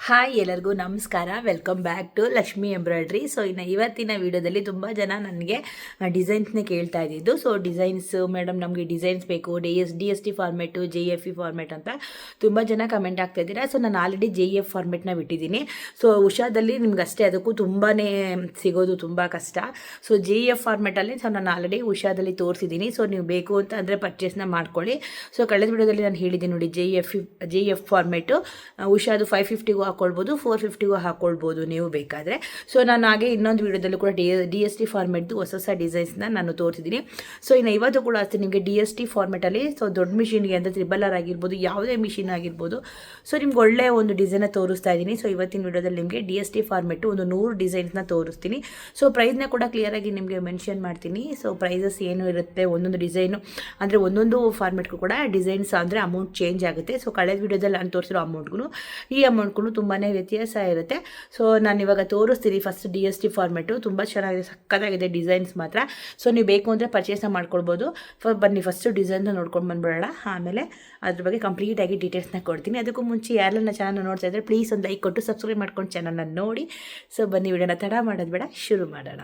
Hi ಎಲ್ಲರಿಗೂ ನಮಸ್ಕಾರ. Welcome back to Lakshmi embroidery. So ಇವತ್ತಿನ ವಿಡಿಯೋದಲ್ಲಿ ತುಂಬ ಜನ ನನಗೆ ಡಿಸೈನ್ಸ್ನೇ ಕೇಳ್ತಾ ಇದ್ದಿದ್ದು. ಸೊ ಡಿಸೈನ್ಸ್ ಮೇಡಮ್ ನಮಗೆ ಡಿಸೈನ್ಸ್ ಬೇಕು, D S T format, JFE format ಅಂತ ತುಂಬ ಜನ ಕಮೆಂಟ್ ಆಗ್ತಾ ಇದ್ದೀರಾ. ಸೊ ನಾನು ಆಲ್ರೆಡಿ JF ಫಾರ್ಮೆಟ್ನ ಬಿಟ್ಟಿದ್ದೀನಿ. ಸೊ ಉಷಾದಲ್ಲಿ ನಿಮ್ಗೆ ಅಷ್ಟೇ, ಅದಕ್ಕೂ ತುಂಬಾ ಸಿಗೋದು ತುಂಬ ಕಷ್ಟ. ಸೊ JF ಫಾರ್ಮೆಟಲ್ಲಿ ನಾನು ಆಲ್ರೆಡಿ ಉಷಾದಲ್ಲಿ ತೋರಿಸಿದ್ದೀನಿ. ಸೊ ನೀವು ಬೇಕು ಅಂತ ಅಂದರೆ ಪರ್ಚೇಸ್ನ ಮಾಡ್ಕೊಳ್ಳಿ. ಸೊ ಕಳೆದ ವಿಡಿಯೋದಲ್ಲಿ ನಾನು ಹೇಳಿದ್ದೀನಿ ನೋಡಿ, JF ಫಾರ್ಮೆಟು ಉಷಾದು 550 ಹಾಕೊಳ್ಬೋದು, 450 ಹಾಕೊಳ್ಬೋದು ನೀವು ಬೇಕಾದರೆ. ಸೊ ನಾನು ಹಾಗೆ ಇನ್ನೊಂದು ವಿಡಿಯೋದಲ್ಲೂ ಕೂಡ DST ಫಾರ್ಮೆಟ್ದು ಹೊಸ ಡಿಸೈನ್ಸ್ನ ನಾನು ತೋರಿಸಿದ್ದೀನಿ. ಸೊ ಇನ್ನು ಇವತ್ತು ಕೂಡ ಅಷ್ಟೇ ನಿಮಗೆ DST ಫಾರ್ಮೆಟಲ್ಲಿ ಸೊ ದೊಡ್ಡ ಮಿಷಿನ್ಗೆ ಅಂದರೆ ತ್ರಿಬಲ್ ಆಗಿರ್ಬೋದು, ಯಾವುದೇ ಮಿಷಿನ್ ಆಗಿರ್ಬೋದು, ಸೊ ನಿಮ್ಗೆ ಒಳ್ಳೆಯ ಒಂದು ಡಿಸೈನ್ನ ತೋರಿಸ್ತಾ ಇದ್ದೀನಿ. ಸೊ ಇವತ್ತಿನ ವಿಡಿಯೋದಲ್ಲಿ ನಿಮಗೆ DST ಫಾರ್ಮೆಟು ಒಂದು 100 ಡಿಸೈನ್ಸ್ನ ತೋರಿಸ್ತೀನಿ. ಸೊ ಪ್ರೈಸ್ನ ಕೂಡ ಕ್ಲಿಯರಾಗಿ ನಿಮಗೆ ಮೆನ್ಷನ್ ಮಾಡ್ತೀನಿ. ಸೊ ಪ್ರೈಸಸ್ ಏನು ಇರುತ್ತೆ, ಒಂದೊಂದು ಡಿಸೈನು ಅಂದರೆ ಒಂದೊಂದು ಫಾರ್ಮೆಟ್ಗೂ ಕೂಡ ಡಿಸೈನ್ಸ್ ಅಂದರೆ ಅಮೌಂಟ್ ಚೇಂಜ್ ಆಗುತ್ತೆ. ಸೊ ಕಳೆದ ವಿಡಿಯೋದಲ್ಲಿ ನಾನು ತೋರಿಸಿರೋ ಅಮೌಂಟ್ಗೂ ಈ ಅಮೌಂಟ್ಗೂ ತುಂಬಾ ವ್ಯತ್ಯಾಸ ಇರುತ್ತೆ. ಸೊ ನಾನು ಇವಾಗ ತೋರಿಸ್ತೀನಿ. ಫಸ್ಟ್ DST ಫಾರ್ಮೆಟು ತುಂಬ ಚೆನ್ನಾಗಿದೆ, ಸಕ್ಕತ್ತಾಗಿದೆ ಡಿಸೈನ್ಸ್ ಮಾತ್ರ. ಸೊ ನೀವು ಬೇಕು ಅಂದರೆ ಪರ್ಚೇಸ್ನ ಮಾಡ್ಕೊಳ್ಬೋದು. ಬನ್ನಿ ಫಸ್ಟು ಡಿಸೈನ್ನ ನೋಡ್ಕೊಂಡು ಬಂದ್ಬಿಡೋಣ, ಆಮೇಲೆ ಅದ್ರ ಬಗ್ಗೆ ಕಂಪ್ಲೀಟಾಗಿ ಡೀಟೇಲ್ಸ್ನ ಕೊಡ್ತೀನಿ. ಅದಕ್ಕೂ ಮುಂಚೆ ಯಾರೆಲ್ಲ ಚಾನಲ್ ನೋಡ್ತಾ ಇದ್ದರೆ ಪ್ಲೀಸ್ ಒಂದು ಲೈಕ್ ಕೊಟ್ಟು ಸಬ್ಸ್ಕ್ರೈಬ್ ಮಾಡ್ಕೊಂಡು ಚಾನಲ್ನ ನೋಡಿ. ಸೊ ಬನ್ನಿ ವಿಡಿಯೋನ ತಡ ಮಾಡೋದು ಬೇಡ, ಶುರು ಮಾಡೋಣ.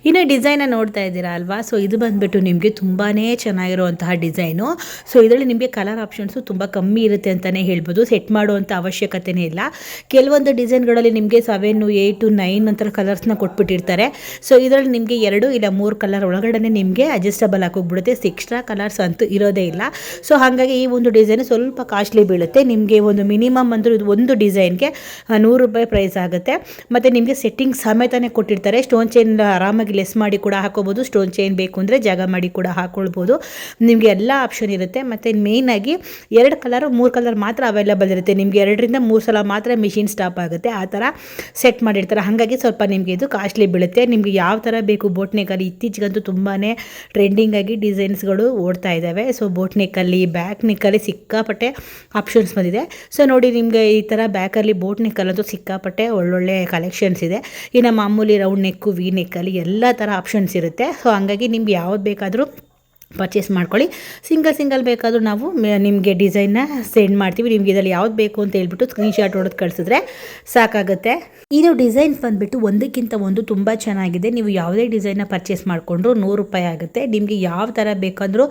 ಇನ್ನು ಡಿಸೈನ ನೋಡ್ತಾ ಇದ್ದೀರಾ ಅಲ್ವಾ. ಸೊ ಇದು ಬಂದುಬಿಟ್ಟು ನಿಮಗೆ ತುಂಬಾ ಚೆನ್ನಾಗಿರುವಂತಹ ಡಿಸೈನು. ಸೊ ಇದರಲ್ಲಿ ನಿಮಗೆ ಕಲರ್ ಆಪ್ಷನ್ಸು ತುಂಬ ಕಮ್ಮಿ ಇರುತ್ತೆ ಅಂತಲೇ ಹೇಳ್ಬೋದು. ಸೆಟ್ ಮಾಡುವಂಥ ಅವಶ್ಯಕತೆಯೇ ಇಲ್ಲ. ಕೆಲವೊಂದು ಡಿಸೈನ್ಗಳಲ್ಲಿ ನಿಮಗೆ 7, 8, 9 ನಂತರ ಕಲರ್ಸ್ನ ಕೊಟ್ಬಿಟ್ಟಿರ್ತಾರೆ. ಸೊ ಇದರಲ್ಲಿ ನಿಮಗೆ 2 ಇಲ್ಲ 3 ಕಲರ್ ಒಳಗಡೆ ನಿಮಗೆ ಅಡ್ಜಸ್ಟಬಲ್ ಹಾಕೋಗ್ಬಿಡುತ್ತೆ. ಎಕ್ಸ್ಟ್ರಾ ಕಲರ್ಸ್ ಅಂತೂ ಇರೋದೇ ಇಲ್ಲ. ಸೊ ಹಾಗಾಗಿ ಈ ಒಂದು ಡಿಸೈನ್ ಸ್ವಲ್ಪ ಕಾಸ್ಟ್ಲಿ ಬೀಳುತ್ತೆ ನಿಮಗೆ. ಒಂದು ಮಿನಿಮಮ್ ಅಂದರೆ ಇದು ಒಂದು ಡಿಸೈನ್ಗೆ 100 ರೂಪಾಯಿ ಪ್ರೈಸ್ ಆಗುತ್ತೆ. ಮತ್ತು ನಿಮಗೆ ಸೆಟ್ಟಿಂಗ್ ಸಮೇತನೇ ಕೊಟ್ಟಿರ್ತಾರೆ. ಸ್ಟೋನ್ ಚೈನ್ ಆರಾಮಾಗಿ ಲೆಸ್ ಮಾಡಿ ಕೂಡ ಹಾಕೋಬೋದು. ಸ್ಟೋನ್ ಚೈನ್ ಬೇಕು ಅಂದರೆ ಜಾಗ ಮಾಡಿ ಕೂಡ ಹಾಕೊಳ್ಬೋದು. ನಿಮಗೆ ಎಲ್ಲ ಆಪ್ಷನ್ ಇರುತ್ತೆ. ಮತ್ತು ಮೇಯ್ನಾಗಿ 2 ಕಲರ್ 3 ಕಲರ್ ಮಾತ್ರ ಅವೈಲೇಬಲ್ ಇರುತ್ತೆ. ನಿಮಗೆ 2 ರಿಂದ 3 ಸಲ ಮಾತ್ರ ಮಿಷಿನ್ ಸ್ಟಾಪ್ ಆಗುತ್ತೆ. ಆ ಥರ ಸೆಟ್ ಮಾಡಿರ್ತಾರೆ. ಹಾಗಾಗಿ ಸ್ವಲ್ಪ ನಿಮಗೆ ಇದು ಕಾಸ್ಟ್ಲಿ ಬೀಳುತ್ತೆ. ನಿಮಗೆ ಯಾವ ಥರ ಬೇಕು ಬೋಟ್ ನೆಕ್ಕಲ್ಲಿ ಇತ್ತೀಚೆಗಂತೂ ತುಂಬಾ ಟ್ರೆಂಡಿಂಗ್ ಆಗಿ ಡಿಸೈನ್ಸ್ಗಳು ಓಡ್ತಾ ಇದ್ದಾವೆ. ಸೊ ಬೋಟ್ ನೆಕ್ಕಲ್ಲಿ, ಬ್ಯಾಕ್ ನೆಕ್ಕಲ್ಲಿ ಸಿಕ್ಕಾಪಟ್ಟೆ ಆಪ್ಷನ್ಸ್ ಬಂದಿದೆ. ಸೊ ನೋಡಿ, ನಿಮಗೆ ಈ ಥರ ಬ್ಯಾಕಲ್ಲಿ ಬೋಟ್ ನೆಕ್ಕಲ್ಲಂತೂ ಸಿಕ್ಕಾಪಟ್ಟೆ ಒಳ್ಳೊಳ್ಳೆ ಕಲೆಕ್ಷನ್ಸ್ ಇದೆ. ಇನ್ನು ಮಾಮೂಲಿ ರೌಂಡ್ ನೆಕ್ಕು, ವಿ ನೆಕ್ಕಲ್ಲಿ ಎಲ್ಲ ಥರ ಆಪ್ಷನ್ಸ್ ಇರುತ್ತೆ. ಸೊ ಹಂಗಾಗಿ ನಿಮ್ಗೆ ಯಾವ್ದು ಬೇಕಾದರೂ ಪರ್ಚೇಸ್ ಮಾಡ್ಕೊಳ್ಳಿ. ಸಿಂಗಲ್ ಬೇಕಾದರೂ ನಾವು ನಿಮಗೆ ಡಿಸೈನ್ನ ಸೆಂಡ್ ಮಾಡ್ತೀವಿ. ನಿಮ್ಗೆ ಇದರಲ್ಲಿ ಯಾವ್ದು ಬೇಕು ಅಂತ ಹೇಳ್ಬಿಟ್ಟು ಸ್ಕ್ರೀನ್ಶಾಟ್ ಹೊಡೆದು ಕಳಿಸಿದ್ರೆ ಸಾಕಾಗುತ್ತೆ. ಇದು ಡಿಸೈನ್ಸ್ ಬಂದುಬಿಟ್ಟು ಒಂದಕ್ಕಿಂತ ಒಂದು ತುಂಬ ಚೆನ್ನಾಗಿದೆ. ನೀವು ಯಾವುದೇ ಡಿಸೈನ್ನ ಪರ್ಚೇಸ್ ಮಾಡಿಕೊಂಡ್ರು 100 ರೂಪಾಯಿ ಆಗುತ್ತೆ. ನಿಮಗೆ ಯಾವ ಥರ ಬೇಕಂದ್ರೂ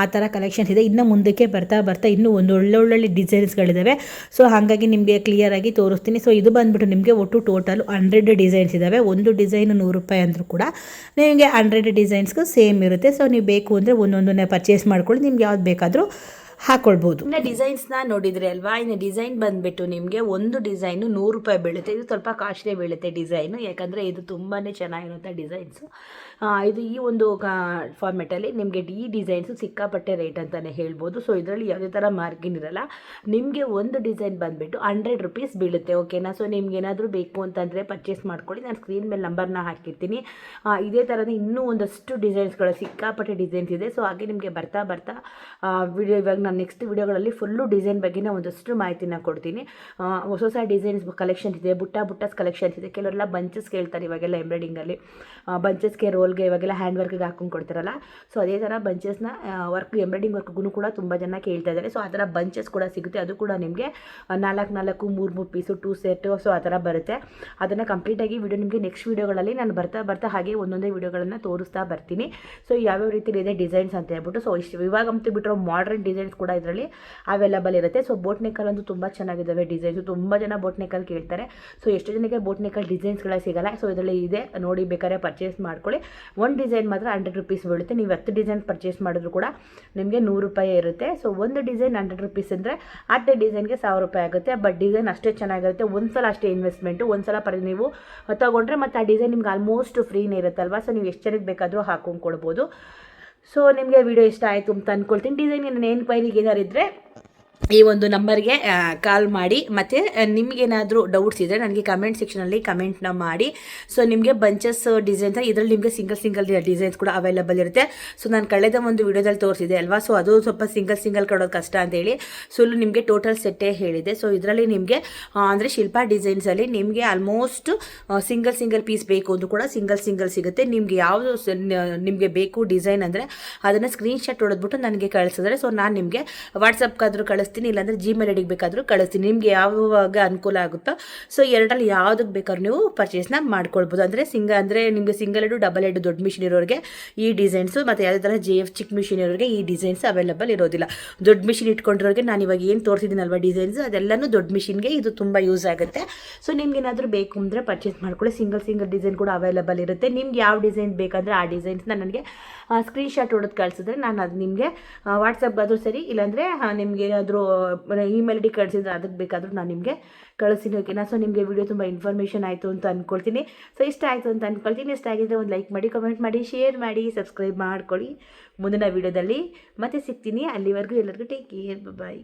ಆ ಥರ ಕಲೆಕ್ಷನ್ಸ್ ಇದೆ. ಇನ್ನು ಮುಂದಕ್ಕೆ ಬರ್ತಾ ಇನ್ನೂ ಒಂದು ಒಳ್ಳೊಳ್ಳೆ ಡಿಸೈನ್ಸ್ಗಳಿದ್ದಾವೆ. ಸೊ ಹಾಗಾಗಿ ನಿಮಗೆ ಕ್ಲಿಯರಾಗಿ ತೋರಿಸ್ತೀನಿ. ಸೊ ಇದು ಬಂದುಬಿಟ್ಟು ನಿಮಗೆ ಒಟ್ಟು ಟೋಟಲ್ 100 ಡಿಸೈನ್ಸ್ ಇದ್ದಾವೆ. ಒಂದು ಡಿಸೈನು 100 ರೂಪಾಯಿ ಅಂದರೂ ಕೂಡ ನಿಮಗೆ 100 ಡಿಸೈನ್ಸ್ಗೂ ಸೇಮ್ ಇರುತ್ತೆ. ಸೊ ನೀವು ಬೇಕು ಅಂದರೆ ಒಂದೊಂದನ್ನೇ ಪರ್ಚೇಸ್ ಮಾಡ್ಕೊಳ್ಳಿ. ನಿಮ್ಗೆ ಯಾವ್ದು ಬೇಕಾದರೂ ಹಾಕೊಳ್ಬೋದು. ಇನ್ನು ಡಿಸೈನ್ಸ್ನ ನೋಡಿದರೆ ಅಲ್ವಾ, ಇನ್ನು ಡಿಸೈನ್ ಬಂದುಬಿಟ್ಟು ನಿಮಗೆ ಒಂದು ಡಿಸೈನು 100 ರೂಪಾಯಿ ಬೀಳುತ್ತೆ. ಇದು ಸ್ವಲ್ಪ ಕಾಸ್ಟ್ಲಿ ಬೀಳುತ್ತೆ ಡಿಸೈನು, ಯಾಕಂದರೆ ಇದು ತುಂಬಾ ಚೆನ್ನಾಗಿರುತ್ತೆ ಡಿಸೈನ್ಸು. ಇದು ಈ ಒಂದು ಫಾರ್ಮೆಟಲ್ಲಿ ನಿಮಗೆ ಈ ಡಿಸೈನ್ಸು ಸಿಕ್ಕಾಪಟ್ಟೆ ರೇಟ್ ಅಂತಲೇ ಹೇಳ್ಬೋದು. ಸೊ ಇದರಲ್ಲಿ ಯಾವುದೇ ಥರ ಮಾರ್ಕಿನ್ ಇರಲ್ಲ. ನಿಮಗೆ ಒಂದು ಡಿಸೈನ್ ಬಂದುಬಿಟ್ಟು 100 ರುಪೀಸ್ ಬೀಳುತ್ತೆ. ಓಕೆನಾ. ಸೊ ನಿಮ್ಗೆ ಏನಾದರೂ ಬೇಕು ಅಂತಂದರೆ ಪರ್ಚೇಸ್ ಮಾಡ್ಕೊಳ್ಳಿ. ನಾನು ಸ್ಕ್ರೀನ್ ಮೇಲೆ ನಂಬರ್ನ ಹಾಕಿರ್ತೀನಿ. ಇದೇ ಥರನೇ ಇನ್ನೂ ಒಂದಷ್ಟು ಡಿಸೈನ್ಸ್ಗಳು ಸಿಕ್ಕಾಪಟ್ಟೆ ಡಿಸೈನ್ಸ್ ಇದೆ. ಸೊ ಹಾಗೆ ನಿಮಗೆ ಬರ್ತಾ ವಿಡಿಯೋ ಇವಾಗ ನಾನು ನೆಕ್ಸ್ಟ್ ವಿಡಿಯೋಗಳಲ್ಲಿ ಫುಲ್ಲು ಡಿಸೈನ್ ಬಗ್ಗೆ ಒಂದಷ್ಟು ಮಾಹಿತಿನ ಕೊಡ್ತೀನಿ. ಹೊಸ ಡಿಸೈನ್ಸ್ ಕಲೆಕ್ಷನ್ಸ್ ಇದೆ, ಬುಟ್ಟಾಸ್ ಕಲೆಕ್ಷನ್ಸ್ ಇದೆ. ಕೆಲವರೆಲ್ಲ ಬಂಚಸ್ ಕೇಳ್ತಾರೆ ಇವಾಗೆಲ್ಲ ಎಂಬ್ರಾಯ್ಡಿಂಗಲ್ಲಿ, ಬಂಚಸ್ಗೆ ರೋಲ್ಗೆ ಇವಾಗೆಲ್ಲ ಹ್ಯಾಂಡ್ ವರ್ಕ್ಗೆ ಹಾಕೊಂಡು ಕೊಡ್ತಾರಲ್ಲ. ಸೊ ಅದೇ ಥರ ಬಂಚಸ್ನ ವರ್ಕ್ ಎಂಬ್ರಾಯ್ಡಿಂಗ್ ವರ್ಕ್ಗೂ ಕೂಡ ತುಂಬ ಜನ ಕೇಳ್ತಾ ಇದ್ದಾರೆ. ಸೊ ಆ ಥರ ಬಂಚಸ್ ಕೂಡ ಸಿಗುತ್ತೆ. ಅದು ಕೂಡ ನಿಮಗೆ 4 3 ಪೀಸು 2 ಸೆಟ್ ಸೊ ಆ ಥರ ಬರುತ್ತೆ. ಅದನ್ನು ಕಂಪ್ಲೀಟಾಗಿ ವಿಡಿಯೋ ನಿಮಗೆ ನೆಕ್ಸ್ಟ್ ವಿಡಿಯೋಗಳಲ್ಲಿ ನಾನು ಬರ್ತಾ ಹಾಗೆ ಒಂದೊಂದೇ ವಿಡಿಯೋಗಳನ್ನು ತೋರಿಸ್ತಾ ಬರ್ತೀನಿ. ಸೊ ಯಾವ್ಯಾವ ರೀತಿ ಇದೆ ಡಿಸೈನ್ಸ್ ಅಂತ ಹೇಳ್ಬಿಟ್ಟು. ಸೊ ಇವಾಗಂತೂ ಬಿಟ್ಟಿರೋ ಮಾಡರ್ನ್ ಡಿಸೈನ್ಸ್ ಕೂಡ ಇದರಲ್ಲಿ ಅವೈಲೇಬಲ್ ಇರುತ್ತೆ. ಸೊ ಬೋಟ್ ನೆಕ್ಕಲ್ಲಂತೂ ತುಂಬ ಚೆನ್ನಾಗಿದ್ದಾವೆ ಡಿಸೈನ್ಸು. ತುಂಬ ಜನ ಬೋಟ್ ನೆಕ್ಕಲ್ಲಿ ಕೇಳ್ತಾರೆ. ಸೊ ಎಷ್ಟು ಜನಕ್ಕೆ ಬೋಟ್ ನೆಕ್ಕಲ್ಲಿ ಡಿಸೈನ್ಸ್ಗಳೇ ಸಿಗಲ್ಲ. ಸೊ ಇದರಲ್ಲಿ ಇದೆ, ನೋಡಿ ಬೇಕಾದ್ರೆ ಪರ್ಚೇಸ್ ಮಾಡ್ಕೊಳ್ಳಿ. ಒಂದು ಡಿಸೈನ್ ಮಾತ್ರ 100 ರುಪೀಸ್ ಬೀಳುತ್ತೆ. ನೀವು 10 ಡಿಸೈನ್ ಪರ್ಚೇಸ್ ಮಾಡಿದ್ರು ಕೂಡ ನಿಮಗೆ 100 ರೂಪಾಯಿ ಇರುತ್ತೆ. ಸೊ ಒಂದು ಡಿಸೈನ್ 100 ರುಪೀಸ್ ಅಂದರೆ 10 ಡಿಸೈನ್ಗೆ 1000 ರೂಪಾಯಿ ಆಗುತ್ತೆ. ಬಟ್ ಡಿಸೈನ್ ಅಷ್ಟೇ ಚೆನ್ನಾಗಿರುತ್ತೆ. ಒಂದ್ಸಲ ಅಷ್ಟೇ ಇನ್ವೆಸ್ಟ್ಮೆಂಟು. ಒಂದ್ಸಲ ನೀವು ತೊಗೊಂಡ್ರೆ ಮತ್ತು ಆ ಡಿಸೈನ್ ನಿಮ್ಗೆ ಆಲ್ಮೋಸ್ಟ್ ಫ್ರೀನೇ ಇರುತ್ತಲ್ವ. ಸೊ ನೀವು ಎಷ್ಟು ಜನಕ್ಕೆ ಬೇಕಾದರೂ ಹಾಕೊಂಡು ಕೊಡ್ಬೋದು. ಸೊ ನಿಮಗೆ ವಿಡಿಯೋ ಇಷ್ಟ ಆಯಿತು ಅಂತ ಅಂದ್ಕೊಳ್ತೀನಿ. ಡಿಸೈನ್ ನನ್ನ ಎನ್ಕ್ವೈರಿಗೆ ಏನಾರು ಇದ್ದರೆ ಈ ಒಂದು ನಂಬರ್ಗೆ ಕಾಲ್ ಮಾಡಿ. ಮತ್ತು ನಿಮಗೇನಾದರೂ ಡೌಟ್ಸ್ ಇದ್ದರೆ ನನಗೆ ಕಮೆಂಟ್ ಸೆಕ್ಷನಲ್ಲಿ ಕಮೆಂಟ್ನ ಮಾಡಿ. ಸೊ ನಿಮಗೆ ಬಂಚಸ್ ಡಿಸೈನ್ಸ್ ಇದರಲ್ಲಿ ನಿಮಗೆ ಸಿಂಗಲ್ ಡಿಸೈನ್ಸ್ ಕೂಡ ಅವೈಲೇಬಲ್ ಇರುತ್ತೆ. ಸೊ ನಾನು ಕಳೆದ ಒಂದು ವಿಡಿಯೋದಲ್ಲಿ ತೋರಿಸಿದೆ ಅಲ್ವಾ. ಸೊ ಅದು ಸ್ವಲ್ಪ ಸಿಂಗಲ್ ಕೊಡೋದು ಕಷ್ಟ ಅಂತೇಳಿ ಸುಳ್ಳು ನಿಮಗೆ ಟೋಟಲ್ ಸೆಟ್ಟೇ ಹೇಳಿದೆ. ಸೊ ಇದರಲ್ಲಿ ನಿಮಗೆ ಅಂದರೆ ಶಿಲ್ಪಾ ಡಿಸೈನ್ಸಲ್ಲಿ ನಿಮಗೆ ಆಲ್ಮೋಸ್ಟ್ ಸಿಂಗಲ್ ಪೀಸ್ ಬೇಕು ಅಂದರೂ ಕೂಡ ಸಿಂಗಲ್ ಸಿಗುತ್ತೆ. ನಿಮಗೆ ಯಾವುದು ನಿಮಗೆ ಬೇಕು ಡಿಸೈನ್ ಅಂದರೆ ಅದನ್ನು ಸ್ಕ್ರೀನ್ಶಾಟ್ ಹೊಡೆದ್ಬಿಟ್ಟು ನನಗೆ ಕಳಿಸಿದ್ರೆ ಸೊ ನಾನು ನಿಮಗೆ ವಾಟ್ಸಪ್ಗಾದರೂ ಕಳಿಸ್ತೀನಿ. ಕಳಿಸ್ತೀನಿ, ಇಲ್ಲಾಂದರೆ ಜಿಮೇಲ್ ಐಡಿಗೆ ಬೇಕಾದರೂ ಕಳಿಸ್ತೀನಿ. ನಿಮಗೆ ಯಾವಾಗ ಅನುಕೂಲ ಆಗುತ್ತೋ ಸೊ ಎರಡರಲ್ಲಿ ಯಾವುದಕ್ಕೆ ಬೇಕಾದ್ರೂ ನೀವು ಪರ್ಚೇಸ್ನ ಮಾಡ್ಕೊಳ್ಬೋದು. ಅಂದರೆ ನಿಮಗೆ ಸಿಂಗಲ್ ಹೆಡ್, ಡಬಲ್ ಹೆಡ್ ದೊಡ್ಡ ಮಿಷಿನ್ ಇರೋರಿಗೆ ಈ ಡಿಸೈನ್ಸು, ಮತ್ತು ಯಾವುದೇ ಥರ JF ಚಿಕ್ಕ ಮಿಷಿನ್ ಇರೋರಿಗೆ ಈ ಡಿಸೈನ್ಸ್ ಅವೈಲಬಲ್ ಇರೋದಿಲ್ಲ. ದೊಡ್ಡ ಮಿಷಿನ್ ಇಟ್ಕೊಂಡಿರೋರಿಗೆ ನಾನು ಇವಾಗ ಏನು ತೋರಿಸಿದ್ದೀನಲ್ವ ಡಿಸೈನ್ಸ್, ಅದೆಲ್ಲನೂ ದೊಡ್ಡ ಮಿಷಿನ್ಗೆ ಇದು ತುಂಬ ಯೂಸ್ ಆಗುತ್ತೆ. ಸೊ ನಿಮ್ಗೆ ಏನಾದರೂ ಬೇಕು ಅಂದರೆ ಪರ್ಚೇಸ್ ಮಾಡ್ಕೊಳ್ಳಿ. ಸಿಂಗಲ್ ಡಿಸೈನ್ ಕೂಡ ಅವೈಲಬಲ್ ಇರುತ್ತೆ. ನಿಮ್ಗೆ ಯಾವ ಡಿಸೈನ್ ಬೇಕಂದರೆ ಆ ಡಿಸೈನ್ಸ್ನ ನನಗೆ ಸ್ಕ್ರೀನ್ಶಾಟ್ ಹೊಡೆದು ಕಳಿಸಿದ್ರೆ ನಾನು ಅದು ನಿಮಗೆ ವಾಟ್ಸಪ್ಗಾದರೂ ಸರಿ, ಇಲ್ಲಾಂದರೆ ನಿಮ್ಗೆ ಏನಾದರೂ ಇಮೇಲ್ ಐಡಿ ಕಳಿಸಿದ್ರೆ ಅದಕ್ಕೆ ಬೇಕಾದರೂ ನಾನು ನಿಮಗೆ ಕಳಿಸ್ತೀನಿ. ಓಕೆನಾ? ಸೊ ನಿಮಗೆ ವಿಡಿಯೋ ತುಂಬ ಇನ್ಫಾರ್ಮೇಷನ್ ಆಯಿತು ಅಂತ ಅಂದ್ಕೊಳ್ತೀನಿ. ಸೊ ಇಷ್ಟ ಆಯಿತು ಅಂತ ಅಂದ್ಕೊಳ್ತೀನಿ. ಇಷ್ಟ ಆಗಿದ್ದರೆ ಒಂದು ಲೈಕ್ ಮಾಡಿ, ಕಮೆಂಟ್ ಮಾಡಿ, ಶೇರ್ ಮಾಡಿ, ಸಬ್ಸ್ಕ್ರೈಬ್ ಮಾಡ್ಕೊಳ್ಳಿ. ಮುಂದಿನ ವಿಡಿಯೋದಲ್ಲಿ ಮತ್ತೆ ಸಿಗ್ತೀನಿ. ಅಲ್ಲಿವರೆಗೂ ಎಲ್ಲರಿಗೂ ಟೇಕ್ ಕೇರ್, ಬಾಯ್.